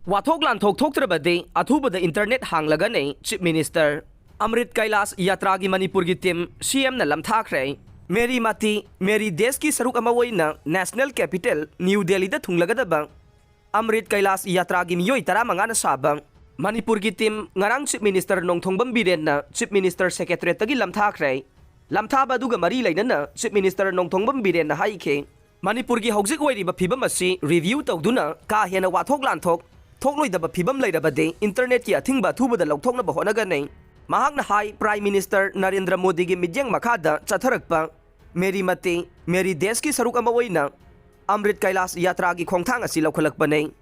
Wathok Lanthok Thoktrabadi Athubada Internet Hanglagani Chief Minister Amrit Kailas Yatra gi Manipur gi team CM na Lanthok Meri Mati Meri Desh ki saruk amawai na National Capital New Delhi da thunglagadaba Amrit Kailas Yatra gi miyoy tara manga na sabang Manipur gi team ngarang Chief Minister nong thongbam biren na Chief Minister Secretariat tagi Lanthok Lamthaba duga mari lainana Chief Minister nong thongbam biren na haike Manipur gi hojik oiriba phibam asi review tawduna ka hena Wathok Lanthok Thokloidaba phibam leirabade internet ki athingba thubada lauthoknaba honaganai Mahakna hai Prime Minister Narendra Modi gi midyang makhada chatharakpa Meri Mati Meri Desh ki saruk amawaina Amrit Kailas Yatra gi khongthang asi laukhalakpanai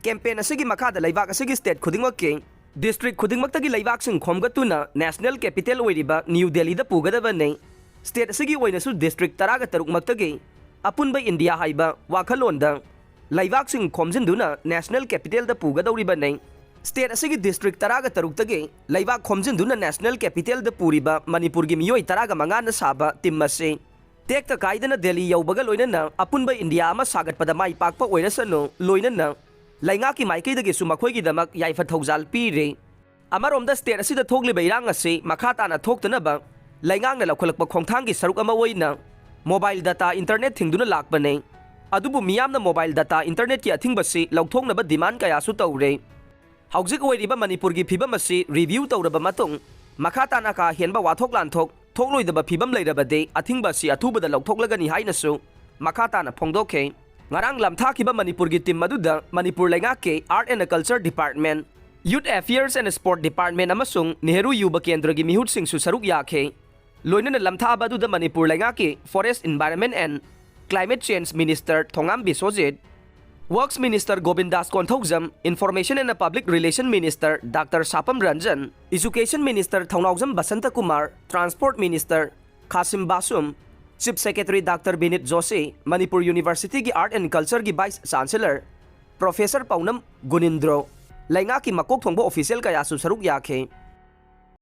campaign asigi makhada laibak asigi state khudingmak ke district khudingmak tagi laibak sing khomgatuna national capital oiriba New Delhi da pugadaba nei state asigi oina su district taraga taruk maktagi apunba India haiba wakhalonda laibak sing khomjinduna national capital da pugadawriba nei state asigi district taraga taruk tagi laibak khomjinduna national capital da puriba Manipur gi miyoi taraga manga na saba timmase tekta kaidana Delhi yaubaga loinana apunba India ama sagat pada mai pakpa oirasano loinana lainga ki maikei dagi su makhoi gi damak yaifa thawjal pire amaromda state asida thokliba irang ase makhata na thoktanaba laingang na laukhalakpa khongthang gi saruk ama oina mobile data internet thingduna lakpane adubu miyamna mobile data internet ki athingbasi lauthongnaba demand kaya su tawre haujik oiriba Manipur gi phibam asi review tawraba matung makhata na ka henba Wathok Lanthok thokloidaba phibam leirabade athingbasi athubada lauthoklagani hainasu makhata na phongdokhe ngarang lamthakiba Manipur gi team maduda Manipur lainga ke Art and Culture Department Youth Affairs and Sport Department amasung Nehru Yuba Kendra gi mihut sing su saruk yakhe loinana lamthaba duda Manipur lainga ke Forest Environment and Climate Change Minister Thongam Biswajit Works Minister Govindas Konthokjam Information and Public Relation Minister Dr. Sapam Ranjan Education Minister Thongnaujam Basanta Kumar Transport Minister Kasim Basum Chief Secretary Dr. Binit Joshi Manipur University ki Art and Culture ki Vice Chancellor Professor Paunam Gunindro lainga ki makok thongbo official kaya su saruk yakhe